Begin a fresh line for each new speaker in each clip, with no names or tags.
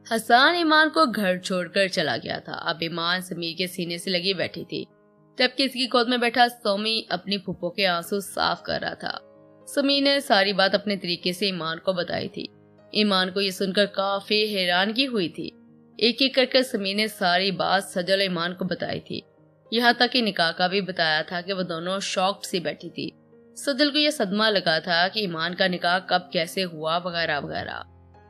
حسان ایمان کو گھر چھوڑ کر چلا گیا تھا۔ اب ایمان سمیر کے سینے سے لگی بیٹھی تھی، جبکہ اس کی گود میں بیٹھا سومی اپنی پھپھو کے آنسو صاف کر رہا تھا۔ سمیر نے ساری بات اپنے طریقے سے ایمان کو بتائی تھی۔ ایمان کو یہ سن کر کافی حیرانگی ہوئی تھی۔ ایک ایک کر سمیر نے ساری بات سجل اور ایمان کو بتائی تھی، یہاں تک کہ نکاح کا بھی بتایا تھا کہ وہ دونوں شاکڈ سی بیٹھی تھی۔ سجل کو یہ صدمہ لگا تھا کہ ایمان کا نکاح کب کیسے ہوا وغیرہ وغیرہ۔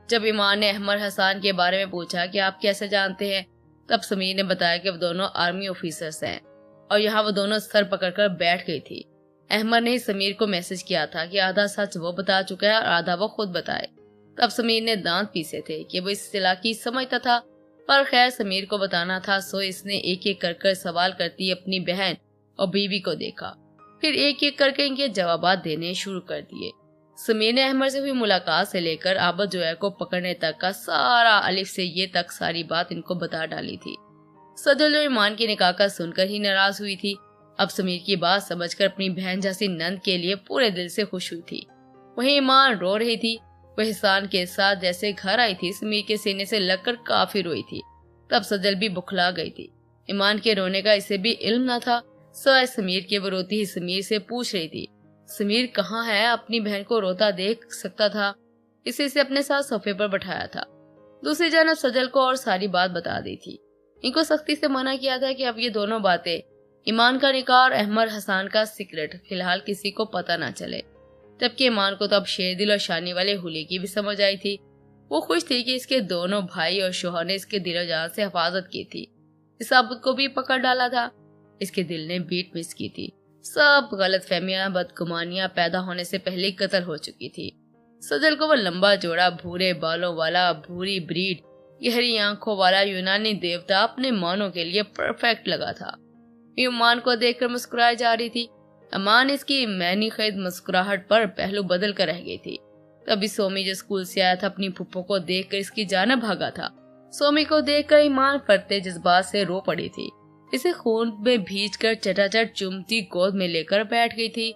جب ایمان نے احمد حسان کے بارے میں پوچھا کہ آپ کیسے جانتے ہیں، تب سمیر نے بتایا کہ وہ دونوں آرمی آفیسرز ہیں اور یہاں وہ دونوں سر پکڑ کر بیٹھ گئی تھی۔ احمد نے سمیر کو میسج کیا تھا کہ آدھا سچ وہ بتا چکا ہے اور آدھا وہ خود بتائے۔ تب سمیر نے دانت پیسے تھے کہ وہ اس چالاکی سمجھتا تھا، پر خیر سمیر کو بتانا تھا، سو اس نے ایک ایک کر سوال کرتی اپنی بہن اور بیوی کو دیکھا، پھر ایک ایک کر کے ان کے جوابات دینے شروع کر دیے۔ سمیر نے احمد سے ہوئی ملاقات سے لے کر عابد جویا کو پکڑنے تک کا سارا الف سے یہ تک ساری بات ان کو بتا ڈالی تھی۔ سجل ایمان کے نکاح کا سن کر ہی ناراض ہوئی تھی، اب سمیر کی بات سمجھ کر اپنی بہن جیسی نند کے لیے پورے دل سے خوش ہوئی تھی۔ وہیں ایمان رو رہی تھی، وہ احسان کے ساتھ جیسے گھر آئی تھی سمیر کے سینے سے لگ کر کافی روئی تھی۔ تب سجل بھی بکھلا گئی تھی، ایمان کے رونے کا اسے بھی علم نہ تھا، سوائے سمیر کے وہ روتی ہی سمیر سے پوچھ رہی تھی سمیر کہاں ہے، اپنی بہن کو روتا دیکھ سکتا تھا، اسے اپنے ساتھ صوفے پر بٹھایا تھا۔ دوسری جانب سجل کو اور ساری بات بتا دی تھی، ان کو سختی سے منع کیا تھا کہ اب یہ دونوں باتیں، ایمان کا نکاح اور احمد حسان کا سیکرٹ، فی الحال کسی کو پتہ نہ چلے۔ جبکہ ایمان کو تو اب شیر دل اور شانی والے ہولی کی بھی سمجھ آئی تھی۔ وہ خوش تھی کہ اس کے دونوں بھائی اور شوہر نے اس کے دل و جان سے حفاظت کی تھی، اس عابد کو بھی پکڑ ڈالا تھا، اس کے دل نے بیٹ مس کی تھی، سب غلط فہمیاں بدگمانیاں پیدا ہونے سے پہلے قتل ہو چکی تھی۔ سجل کو وہ لمبا جوڑا بھورے بالوں والا بھوری بریڈ گہری آنکھوں والا یونانی دیوتا اپنے مانوں کے لیے پرفیکٹ لگا تھا۔ ایمان کو دیکھ کر مسکرائی جا رہی تھی، امان اس کی معنی خید مسکراہٹ پر پہلو بدل کر رہ گئی تھی۔ تبھی سومی جو اسکول سے آیا تھا اپنی پھپھو کو دیکھ کر اس کی جانب بھاگا تھا۔ سومی کو دیکھ کر ایمان فرتے جذبات سے رو پڑی تھی، اسے خون میں بھیج کر چٹاچٹ چومتی گود میں لے کر بیٹھ گئی تھی۔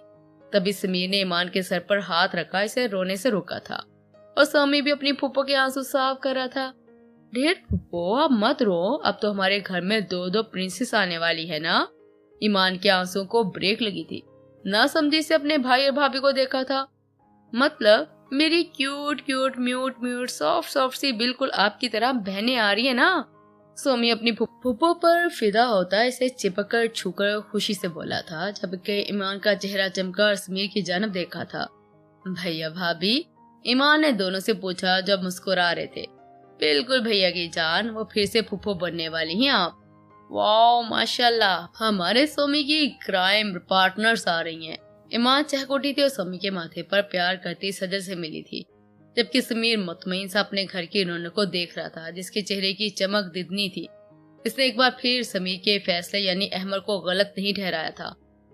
تبھی سمیر نے ایمان کے سر پر ہاتھ رکھا، اسے رونے سے روکا تھا، اور سومی بھی اپنی پھپھو کے آنسو صاف کر رہا تھا۔ ڈھیر پھپھو اب مت رو، اب تو ہمارے گھر میں دو پرنسس آنے والی ہے نا۔ ایمان کے آنسو کو بریک لگی تھی، نہ سمجھی سے اپنے بھائی اور بھابھی کو دیکھا تھا۔ مطلب میری cute cute mute mute soft سی بالکل آپ کی طرح بہنیں آ رہی ہیں نا۔ سومی اپنی پھپھو پر فدا ہوتا اسے چپک کر چھو کر خوشی سے بولا تھا، جبکہ ایمان کا چہرہ چمکا اور سمیر کی جانب دیکھا تھا۔ بھیا بھابھی، ایمان نے دونوں سے پوچھا جب مسکرا رہے تھے۔ بالکل بھیا کی جان، وہ پھر سے پھپھو بننے والی ہیں آپ۔ واو ماشاءاللہ، ہمارے سومی کی کرائم پارٹنرز آ رہی ہیں۔ ایمان چہک اٹھی تھی اور سومی کے ماتھے پر پیار کرتی سجل سے ملی تھی، جبکہ سمیر مطمئن سا اپنے گھر کی رونق کو دیکھ رہا تھا، جس کے چہرے کی چمک ددنی تھی۔ اس نے ایک بار پھر سمیر کے فیصلے یعنی احمد کو غلط نہیں ٹھہرایا تھا۔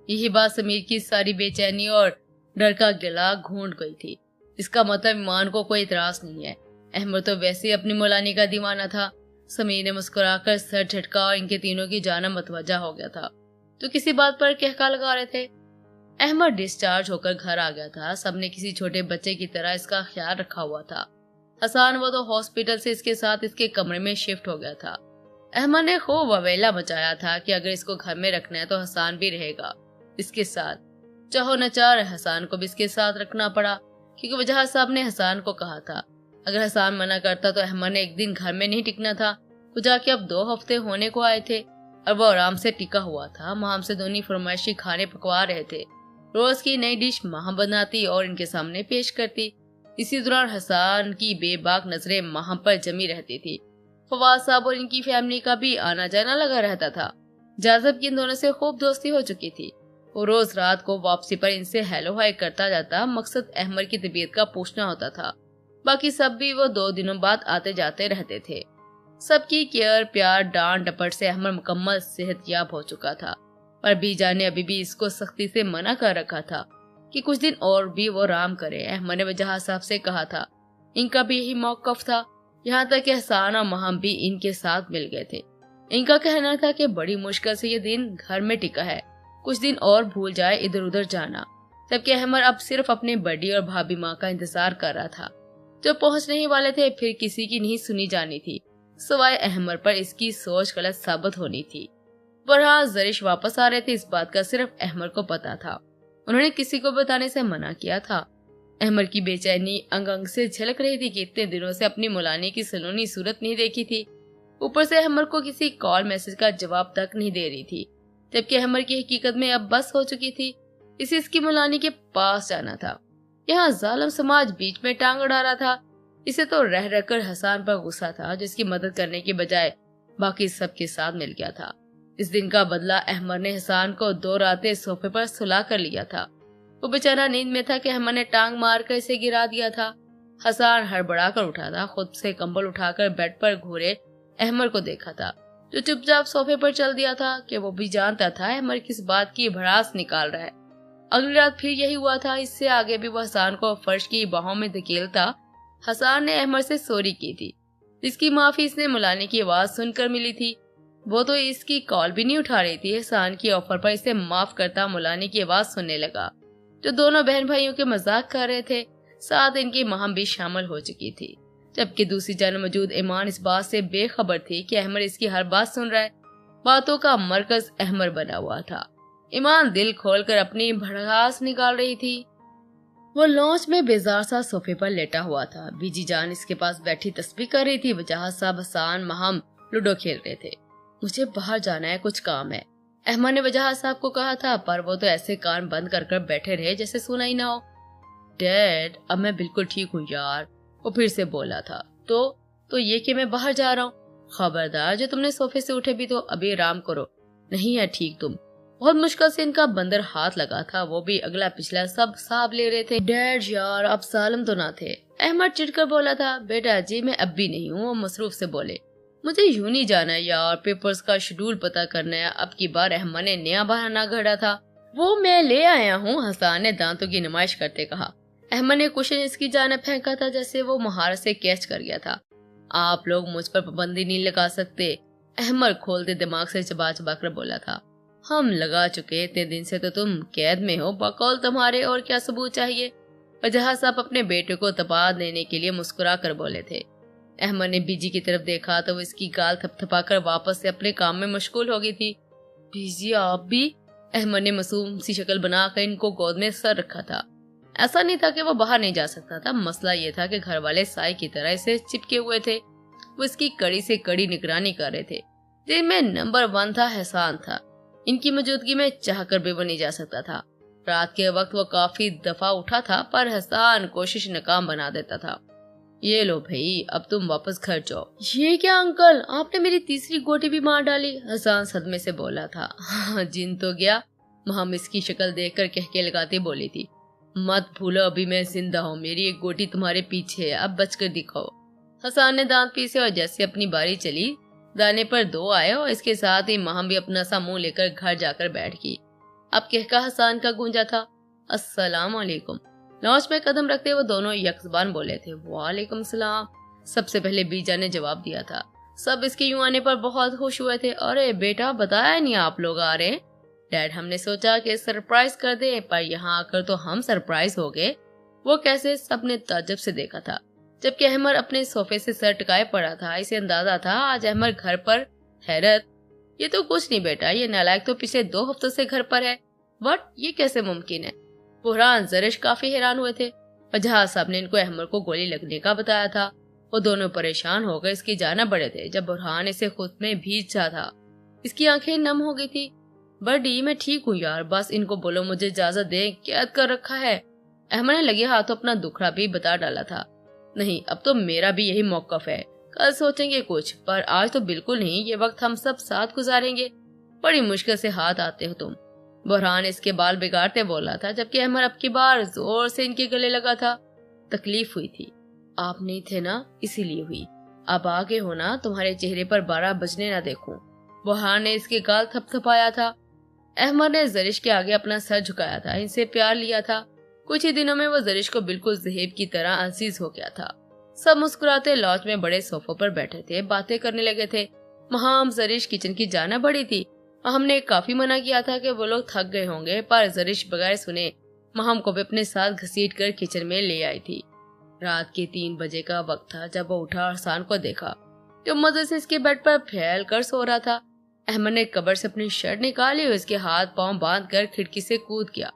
یہی بات سمیر کی ساری بے چینی اور ڈر کا گلا گھونٹ گئی تھی۔ اس کا مطلب ایمان کو کوئی اعتراض نہیں ہے، احمد تو ویسے ہی اپنی مولانی کا دیوانہ تھا۔ سمیر نے مسکرا کر سر جھٹکا اور ان کے تینوں کی جانب متوجہ ہو گیا تھا، تو کسی بات پر کہکا لگا رہے تھے۔ احمد ڈسچارج ہو کر گھر آ گیا تھا، سب نے کسی چھوٹے بچے کی طرح اس کا خیال رکھا ہوا تھا۔ حسان وہ تو ہاسپٹل سے اس کے ساتھ اس کے کمرے میں شفٹ ہو گیا تھا۔ احمد نے خوب وویلا مچایا تھا کہ اگر اس کو گھر میں رکھنا ہے تو حسان بھی رہے گا اس کے ساتھ۔ چاہو نہ چاہ حسان کو بھی اس کے ساتھ رکھنا پڑا، کیونکہ وجہ صاحب نے حسان کو کہا تھا اگر حسان منع کرتا تو احمد نے ایک دن گھر میں نہیں ٹکنا تھا۔ وہ جا کے اب 2 ہفتے ہونے کو آئے تھے اور وہ آرام سے ٹکا ہوا تھا۔ ماہم سے دونوں فرمائشی کھانے پکوا رہے تھے، روز کی نئی ڈش ماہم بناتی اور ان کے سامنے پیش کرتی۔ اسی دوران حسان کی بے باک نظریں ماہم پر جمی رہتی تھی۔ فواد صاحب اور ان کی فیملی کا بھی آنا جانا لگا رہتا تھا۔ جاذب کی ان دونوں سے خوب دوستی ہو چکی تھی، وہ روز رات کو واپسی پر ان سے ہیلو ہائی کرتا جاتا، مقصد احمد کی طبیعت کا پوچھنا ہوتا تھا، باقی سب بھی وہ 2 دنوں بعد آتے جاتے رہتے تھے۔ سب کی کیئر پیار ڈانٹ ڈپٹ سے احمد مکمل صحت یاب ہو چکا تھا، پر بی جان نے ابھی بھی اس کو سختی سے منع کر رکھا تھا کہ کچھ دن اور بھی وہ آرام کرے۔ احمد نے وجہ صاحب سے کہا تھا، ان کا بھی یہی موقف تھا، یہاں تک کہ حسان اور ماہم بھی ان کے ساتھ مل گئے تھے۔ ان کا کہنا تھا کہ بڑی مشکل سے یہ دن گھر میں ٹکا ہے، کچھ دن اور بھول جائے ادھر ادھر جانا، جبکہ احمد اب صرف اپنے بڑی اور بھابھی ماں کا انتظار کر رہا تھا۔ जो पहुंचने ही वाले थे फिर किसी की नहीं सुनी जानी थी, सवाए अहमर पर इसकी सोच गलत साबित होनी थी। बहरहाल जरिश वापस आ रहे थे, इस बात का सिर्फ अहमर को पता था। उन्होंने किसी को बताने से मना किया था। अहमर की बेचैनी अंग अंग से झलक रही थी कि इतने दिनों से अपनी मुलानी की सलोनी सूरत नहीं देखी थी। ऊपर से अहमर को किसी कॉल मैसेज का जवाब तक नहीं दे रही थी, जबकि अहमर की हकीकत में अब बस हो चुकी थी। इसे इसकी मुलानी के पास जाना था। यहाँ जालिम समाज बीच में टांग अड़ा रहा था। इसे तो रह रहकर हसन पर गुस्सा था, जिसकी मदद करने की बजाय बाकी सबके साथ मिल गया था। इस दिन का बदला अहमर ने हसन को 2 रातें सोफे पर सुला कर लिया था। वो बेचारा नींद में था कि अहमर ने टांग मारकर इसे गिरा दिया था। हसन हड़बड़ा कर उठा था, खुद से कंबल उठाकर बेड पर घूरे अहमर को देखा था, जो चुपचाप सोफे पर चल दिया था कि वो भी जानता था अहमर किस बात की भड़ास निकाल रहा है। अगली रात फिर यही हुआ था। इससे आगे भी वो हसन को फर्श की बाहों में धकेलता। हसन ने अहमर से सॉरी की थी, जिसकी माफी इसने मुलानी की आवाज सुनकर मिली थी। वो तो इसकी कॉल भी नहीं उठा रही थी। हसन की ऑफर पर इसे माफ करता मुलानी की आवाज सुनने लगा, जो दोनों बहन भाइयों के मजाक कर रहे थे। साथ इनकी महम भी शामिल हो चुकी थी, जबकि दूसरी जानब मौजूद ईमान इस बात से बेखबर थी कि अहमर इसकी हर बात सुन रहा है। बातों का मरकज अहमर बना हुआ था। ईमान दिल खोलकर अपनी भड़ास निकाल रही थी। वो लॉन्च में बेजार सा सोफे पर लेटा हुआ था। बीजी जान इसके पास बैठी तस्बीह कर रही थी। वजह साहब, हसन, महम लूडो खेल रहे थे। मुझे बाहर जाना है, कुछ काम है, अहमद ने वजह साहब को कहा था, पर वो तो ऐसे कान बंद कर बैठे रहे जैसे सुना ही ना हो। डैड, अब मैं बिल्कुल ठीक हूँ यार, वो फिर से बोला था। तो ये कि मैं बाहर जा रहा हूँ। खबरदार, जो तुमने सोफे से उठे भी तो अभी आराम करो। नहीं है ठीक तुम। बहुत मुश्किल से इनका बंदर हाथ लगा था। वो भी अगला पिछला सब साहब ले रहे थे। डैड यार, अब सालम तो ना थे। अहमद चिढ़कर बोला था। बेटा जी, मैं अब भी नहीं हूँ, वो मसरूफ से बोले। मुझे यूं नहीं जाना है यार, पेपर्स का शेड्यूल पता करना है। अब की बार अहमद ने नया बहाना गढ़ा था। वो मैं ले आया हूँ, हसन ने दांतों की नुमाइश करते कहा। अहमद ने क्वेश्चन इसकी जाने फेंका था जैसे वो महारत से कैच कर गया था। आप लोग मुझ पर पाबंदी नहीं लगा सकते, अहमद खोलते दिमाग से चबा चबा कर बोला था। हम लगा चुके, इतने दिन से तो तुम कैद में हो, बकौल तुम्हारे और क्या सबूत चाहिए। वजह साहब अपने बेटे को तपा देने के लिए मुस्कुरा कर बोले थे। अहमद ने बीजी की तरफ देखा तो वो इसकी गाल थपथपाकर वापस से अपने काम में मशगूल हो गई थी। बीजी आप भी? अहमद ने मासूम सी शक्ल बनाकर इनको गोद में सर रखा था। ऐसा नहीं था कि वो बाहर नहीं जा सकता था, मसला ये था कि घर वाले साए की तरह इसे चिपके हुए थे। वो इसकी कड़ी से कड़ी निगरानी कर रहे थे। जिनमें नंबर 1 था हसन था। इनकी मौजूदगी में चाहकर भी वो नहीं जा सकता था। रात के वक्त वो काफी दफा उठा था, पर हसन कोशिश नाकाम बना देता था। ये लो भाई, अब तुम वापस घर जाओ। ये क्या अंकल, आपने मेरी तीसरी गोटी भी मार डाली, हसन सदमे से बोला था। जिन तो गया, महम इसकी शक्ल देखकर कहके लगाते बोली थी। मत भूलो अभी मैं जिंदा हूँ, मेरी एक गोटी तुम्हारे पीछे है, अब बचकर दिखाओ। हसन ने दांत पीसे और जैसे अपनी बारी चली, दाने पर 2 आए और इसके साथ ही महम भी अपना सा मुंह लेकर घर जाकर बैठ गई। अब कहका हसन का गूंजा था, अस्सलाम वालेकुम। लॉन्च में कदम रखते वो दोनों यकजुबान बोले थे, वालेकुम सलाम। सबसे पहले बीजा ने जवाब दिया था। सब इसके यूं आने पर बहुत खुश हुए थे। अरे बेटा, बताया नहीं आप लोग आ रहे हैं। डैड, हमने सोचा कि सरप्राइज कर दे, पर यहाँ आकर तो हम सरप्राइज हो गए। वो कैसे, सबने ताज्जुब से देखा था, जबकि अहमद अपने सोफे से सर टिकाए पड़ा था। इसे अंदाजा था आज अहमद घर पर। हैरत, ये तो कुछ नहीं बेटा, ये नालायक तो पिछले 2 हफ्तों से घर पर है। बट ये कैसे मुमकिन है? बुरहान जरिश काफी हैरान हुए थे। वजह साहब ने इनको अहमद को गोली लगने का बताया था। वो दोनों परेशान होकर इसकी जाना बड़े थे। जब बुरहान इसे खुद में भीज रहा था, इसकी आंखें नम हो गई थी। बड़ी, मैं ठीक हूँ यार, बस इनको बोलो मुझे इजाजत दे, कैद कर रखा है। अहमद ने लगे हाथों अपना दुखड़ा भी बता डाला था। नहीं, अब तो मेरा भी यही मौकफ है, कल सोचेंगे कुछ, पर आज तो बिल्कुल नहीं। ये वक्त हम सब साथ गुजारेंगे। बड़ी मुश्किल से हाथ आते हो तुम। बुरहान इसके बाल बिगाड़ते बोला था, जबकि अहमद अब की बार जोर से इनके गले लगा था। तकलीफ हुई थी, आप नहीं थे ना, इसीलिए हुई। अब आगे हो ना, तुम्हारे चेहरे पर 12 बजने ना देखूं। बुरहान ने इसके गाल थपथपाया था। अहमद ने जरिश के आगे अपना सर झुकाया था, इनसे प्यार लिया था। कुछ ही दिनों में वो जरिश को बिल्कुल ज़हेब की तरह अजीज हो गया था। सब मुस्कुराते लॉज में बड़े सोफों पर बैठे थे, बातें करने लगे थे। महम जरिश किचन की जाना बड़ी थी। हमने काफी मना किया था कि वो लोग थक गए होंगे, पर जरिश बगैर सुने महम को भी अपने साथ घसीट कर किचन में ले आई थी। रात के 3 बजे का वक्त था जब वो उठा और हसन को देखा जो मजे से इसके बेड पर फैल कर सो रहा था। अहमद ने कबर से अपनी शर्ट निकाली और इसके हाथ पांव बांध कर खिड़की से कूद गया।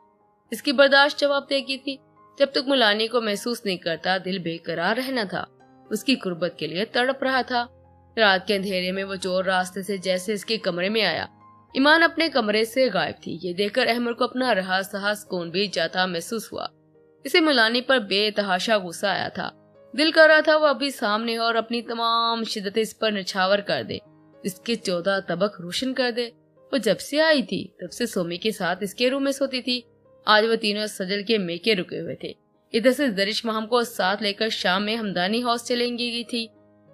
इसकी बर्दाश्त जवाब देगी थी। जब तक मुलानी को महसूस नहीं करता दिल बेकरार रहना था। उसकी कुर्बत के लिए तड़प रहा था। रात के अंधेरे में वो चोर रास्ते से जैसे इसके कमरे में आया। ईमान अपने कमरे से गायब थी। ये देखकर अहमद को अपना रहा सहा सुकून भी जाता महसूस हुआ। इसे मुलानी पर बेतहाशा गुस्सा आया था। दिल कर रहा था वो अभी सामने और अपनी तमाम शिद्दत इस पर निछावर कर दे, इसके 14 तबक रोशन कर दे। वो जब से आई थी तब से सोमी के साथ इसके रूम में सोती थी। आज वो तीनों सजल के मेके रुके हुए थे। इधर से दरिश महम को साथ लेकर शाम में हमदानी हाउस चलेंगी गई थी।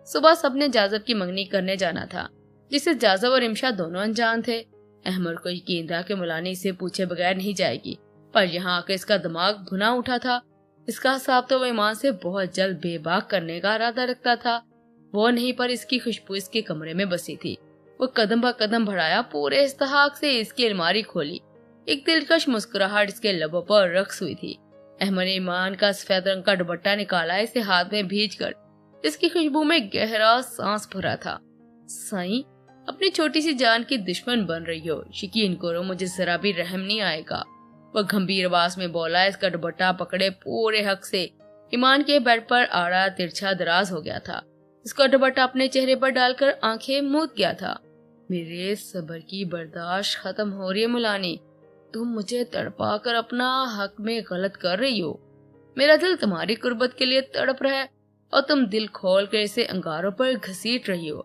सुबह सबने जाजब की मंगनी करने जाना था, जिसे जाजब और इमशा दोनों अनजान थे। अहमद को यकीन था कि मुलानी इसे पूछे बगैर नहीं जाएगी, पर यहाँ आकर इसका दिमाग भुना उठा था। इसका हिसाब तो वो ईमान से बहुत जल्द बेबाक करने का इरादा रखता था। वो नहीं, पर इसकी खुशबू इसके कमरे में बसी थी। वो कदम ब कदम बढ़ाया, पूरे इस्तेहाक से इसकी अलमारी खोली। एक दिलकश मुस्कुराहट इसके लबों पर रक्स हुई थी। अहमद ने ईमान का सफेद रंग का दुपट्टा निकाला, इसे हाथ में भीज कर इसकी खुशबू में गहरा सांस भरा था। साईं, अपनी छोटी सी जान की दुश्मन बन रही हो, यकीन करो मुझे जरा भी रहम नहीं आएगा। वह गंभीर आवाज में बोला। इसका दुपट्टा पकड़े पूरे हक से ईमान के बेड पर आड़ा तिरछा दराज हो गया था। इसका दुपट्टा अपने चेहरे पर डालकर आंखें मूंद गया था। मेरे सब्र की बर्दाश्त खत्म हो रही है मुलानी। तुम मुझे तड़पा कर अपना हक में गलत कर रही हो। मेरा दिल तुम्हारी कुर्बत के लिए तड़प रहा है और तुम दिल खोल कर इसे अंगारों पर घसीट रही हो।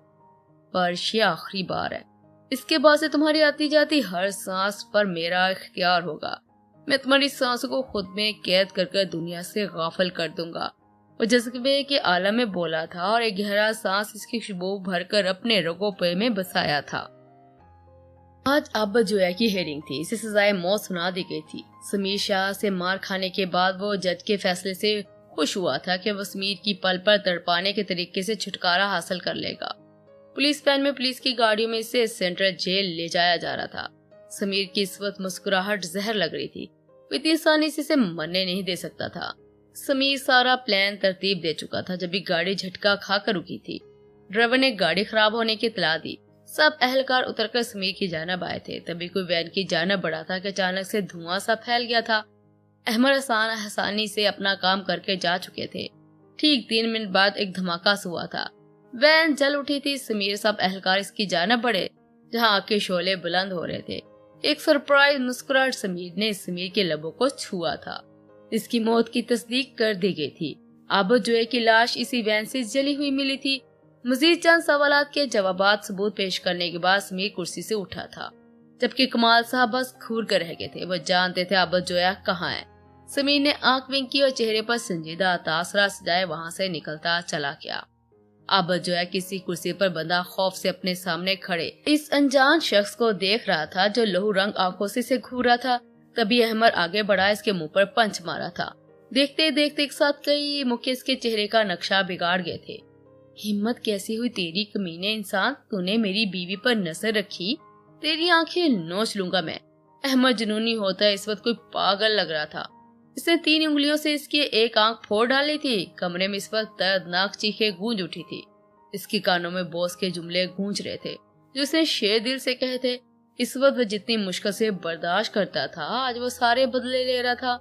पर ये आखिरी बार है। इसके बाद से तुम्हारी आती जाती हर सांस पर मेरा इख्तियार होगा। मैं तुम्हारी सांसों को खुद में कैद कर दुनिया से गाफिल कर दूंगा। वो जज्बे के आलम में बोला था और एक गहरा सांस इसकी खुशबू भरकर अपने रगों पे में बसाया था। आज अब्बा जोया की हेयरिंग थी। इसे सजाए मौत सुना दी गई थी। समीर शाह से मार खाने के बाद वो जज के फैसले से खुश हुआ था कि वो समीर की पल पर तड़पाने के तरीके से छुटकारा हासिल कर लेगा। पुलिस वैन में पुलिस की गाड़ियों में इसे सेंट्रल जेल ले जाया जा रहा था। समीर की इस वक्त मुस्कुराहट जहर लग रही थी। वो इतनी आसानी से इसे मरने नहीं दे सकता था। समीर सारा प्लान तरतीब दे चुका था जब भी गाड़ी झटका खाकर रुकी थी। ड्राइवर ने गाड़ी खराब होने की इत्तला दी। सब अहलकार उतरकर समीर की जानब आए थे। तभी कोई वैन की जानब बढ़ा था कि अचानक से धुआं सा फैल गया था। अहमद आसानी से अपना काम करके जा चुके थे। ठीक 3 मिनट बाद एक धमाका हुआ था। वैन जल उठी थी। समीर सब अहलकार इसकी जानब बढ़े जहाँ आग के शोले बुलंद हो रहे थे। एक सरप्राइज मुस्कुराहट समीर ने समीर के लबों को छुआ था। इसकी मौत की तस्दीक कर दी गई थी। आबद जोए की लाश इसी वैन से जली हुई मिली थी। मजीद चंद सवालात के जवाबात सबूत पेश करने के बाद समीर कुर्सी से उठा था, जबकि कमाल साहब बस घूर कर रह गए थे। वो जानते थे आबद जोया कहाँ है। समीर ने आंख विंकी और चेहरे पर संजीदा तासरा सजाए वहाँ से निकलता चला गया। आबद जोया किसी कुर्सी पर बंधा खौफ से अपने सामने खड़े इस अनजान शख्स को देख रहा था जो लहू रंग आंखों से घूर रहा था। तभी अहमद आगे बढ़ा, इसके मुंह पर पंच मारा था। देखते देखते एक साथ कई मुक्के इसके चेहरे का नक्शा बिगाड़ गए थे। हिम्मत कैसी हुई तेरी कमीने इंसान, तूने मेरी बीवी पर नजर रखी, तेरी आंखें नोच लूंगा मैं। अहमद जुनूनी होता है, इस वक्त कोई पागल लग रहा था। इसने 3 उंगलियों से इसकी एक आंख फोड़ डाली थी। कमरे में इस वक्त दर्दनाक चीखें गूंज उठी थी। इसके कानों में बॉस के जुमले गूंज रहे थे जो उसने शेर दिल से कहे थे। इस वक्त वो जितनी मुश्किल से बर्दाश्त करता था, आज वो सारे बदले ले रहा था।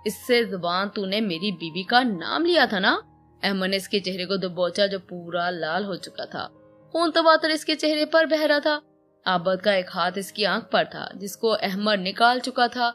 इससे जुबान तूने मेरी बीवी का नाम लिया था ना। अहमद ने इसके चेहरे को दबोचा जो पूरा लाल हो चुका था। खून तवातर इसके चेहरे पर बह रहा था। आबद का एक हाथ इसकी आंख पर था जिसको अहमद निकाल चुका था।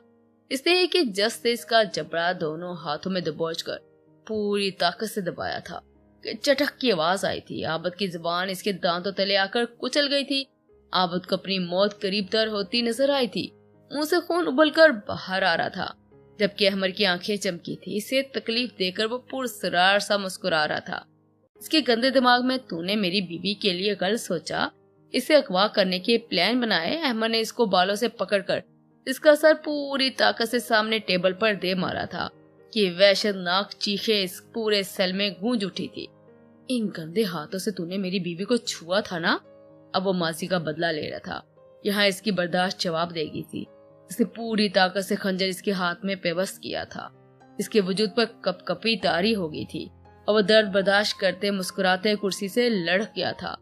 इसने एक जस से इसका जबड़ा दोनों हाथों में दबोचकर पूरी ताकत से दबाया था। चटक की आवाज आई थी। आबद की जुबान इसके दांतों तले आकर कुचल गई थी। आबद को अपनी मौत करीब तर होती नजर आई थी। मुंह से खून उबलकर बाहर आ रहा था, जबकि अहमद की आंखें चमकी थी। इसे तकलीफ देकर वो पुरसरार सा मुस्कुरा रहा था। इसके गंदे दिमाग में तूने मेरी बीवी के लिए गलत सोचा, इसे अगवा करने के प्लान बनाए। अहमद ने इसको बालों से पकड़कर इसका सर पूरी ताकत से सामने टेबल पर दे मारा था कि वहशतनाक चीखें इस पूरे सेल में गूंज उठी थी। इन गंदे हाथों से तूने मेरी बीवी को छुआ था ना। अब वो माजी का बदला ले रहा था। यहाँ इसकी बर्दाश्त जवाब देगी थी। इसने पूरी ताकत से खंजर इसके हाथ में पेवस्त किया था। اس کے وجود پر کپ کپی طاری ہو گئی تھی اور وہ درد برداشت کرتے مسکراتے کرسی سے لڑک گیا تھا۔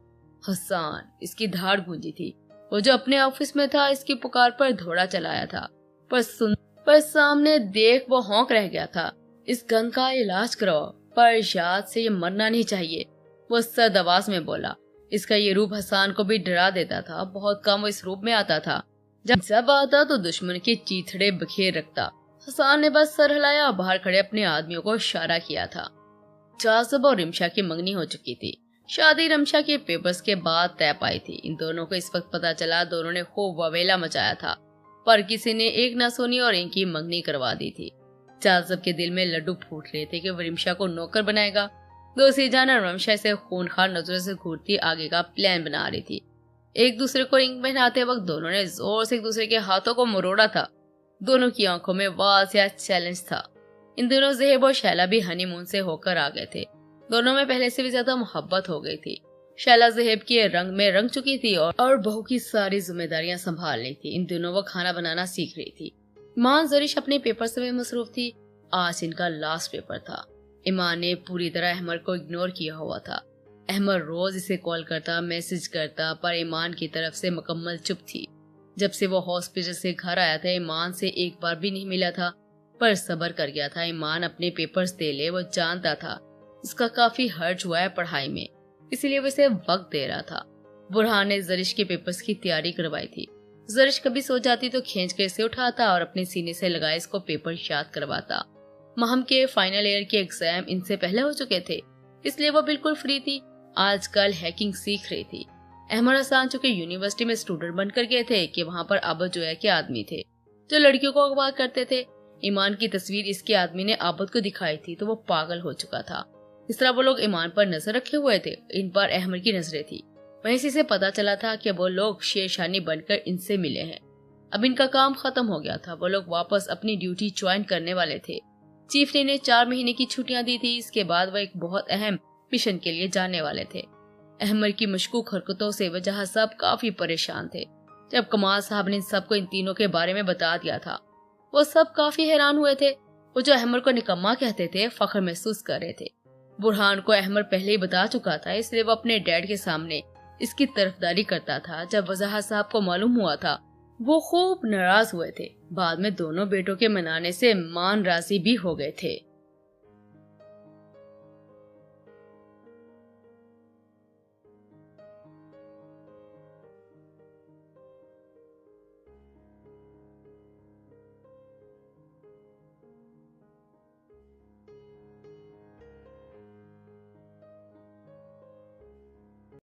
حسان، اس کی دھاڑ گونجی تھی۔ وہ جو اپنے آفس میں تھا اس کی پکار پر دھوڑا چلایا تھا، پر سامنے دیکھ وہ ہونک رہ گیا تھا۔ اس گن کا علاج کرو، پر ارشاد سے یہ مرنا نہیں چاہیے، وہ سرد آواز میں بولا۔ اس کا یہ روپ حسان کو بھی ڈرا دیتا تھا، بہت کم وہ اس روپ میں آتا تھا، جب آتا تو دشمن کے چیتھڑے بکھیر رکھتا۔ حسان نے بس سر ہلایا اور باہر کھڑے اپنے آدمیوں کو اشارہ کیا تھا۔ جاذب اور رمشا کی منگنی ہو چکی تھی۔ شادی رمشا کے پیپرز کے بعد طے پائی تھی۔ ان دونوں کو اس وقت پتا چلا دونوں نے خوب وویلا مچایا تھا، پر کسی نے ایک نہ سنی اور ان کی منگنی کروا دی تھی۔ جاذب کے دل میں لڈو پھوٹ رہے تھے کہ وہ رمشا کو نوکر بنائے گا۔ دوسری جانب رمشا اسے خونخوار نظروں سے گھورتی آگے کا پلان بنا رہی تھی۔ ایک دوسرے کو رنگ پہناتے وقت دونوں نے زور سے ایک دوسرے کے ہاتھوں کو مروڑا تھا۔ دونوں کی آنکھوں میں واضح چیلنج تھا۔ ان دونوں زہیب اور شیلا بھی ہنی مون سے ہو کر آ گئے تھے۔ دونوں میں پہلے سے بھی زیادہ محبت ہو گئی تھی۔ شیلا زہیب کے رنگ میں رنگ چکی تھی اور بہو کی ساری ذمہ داریاں سنبھال لی تھی۔ ان دونوں وہ کھانا بنانا سیکھ رہی تھی۔ ایمان زرش اپنے پیپر سے مصروف تھی۔ آج ان کا لاسٹ پیپر تھا۔ ایمان نے پوری طرح احمد کو اگنور کیا ہوا تھا۔ احمد روز اسے کال کرتا، میسج کرتا، پر ایمان کی طرف سے مکمل چپ تھی۔ جب سے وہ ہاسپٹل سے گھر آیا تھا ایمان سے ایک بار بھی نہیں ملا تھا، پر صبر کر گیا تھا۔ ایمان اپنے پیپرز دے لے، وہ جانتا تھا اس کا کافی ہرج ہوا ہے پڑھائی میں، اسی لیے وہ اسے وقت دے رہا تھا۔ برہان نے زرش کے پیپرز کی تیاری کروائی تھی۔ زرش کبھی سو جاتی تو کھینچ کے اسے اٹھاتا اور اپنے سینے سے لگائے اس کو پیپر یاد کرواتا۔ مہم کے فائنل ایئر کے ایگزام ان سے پہلے ہو چکے تھے، اس لیے وہ بالکل فری تھی۔ آج کل ہیکنگ سیکھ رہی تھی۔ احمد حسان چونکہ یونیورسٹی میں اسٹوڈنٹ بن کر گئے تھے کہ وہاں پر عابد جویا کے آدمی تھے جو لڑکیوں کو اغوا کرتے تھے۔ ایمان کی تصویر اس کے آدمی نے عابد کو دکھائی تھی تو وہ پاگل ہو چکا تھا۔ اس طرح وہ لوگ ایمان پر نظر رکھے ہوئے تھے، ان پر احمد کی نظریں تھی۔ وہیں سے پتا چلا تھا کہ وہ لوگ شیرشانی بن کر ان سے ملے ہیں۔ اب ان کا کام ختم ہو گیا تھا، وہ لوگ واپس اپنی ڈیوٹی جوائن کرنے والے تھے۔ چیف نے انہیں 4 مہینے کی چھٹیاں دی تھی، اس کے بعد وہ ایک بہت اہم مشن کے لیے جانے والے تھے۔ احمد کی مشکوک حرکتوں سے وجہ سب کافی پریشان تھے۔ جب کمال صاحب نے سب کو ان تینوں کے بارے میں بتا دیا تھا، وہ سب کافی حیران ہوئے تھے۔ وہ جو احمد کو نکما کہتے تھے فخر محسوس کر رہے تھے۔ برہان کو احمد پہلے ہی بتا چکا تھا، اس لیے وہ اپنے ڈیڈ کے سامنے اس کی طرفداری کرتا تھا۔ جب وضاحت صاحب کو معلوم ہوا تھا وہ خوب ناراض ہوئے تھے۔ بعد میں دونوں بیٹوں کے منانے سے مان راضی بھی ہو گئے تھے۔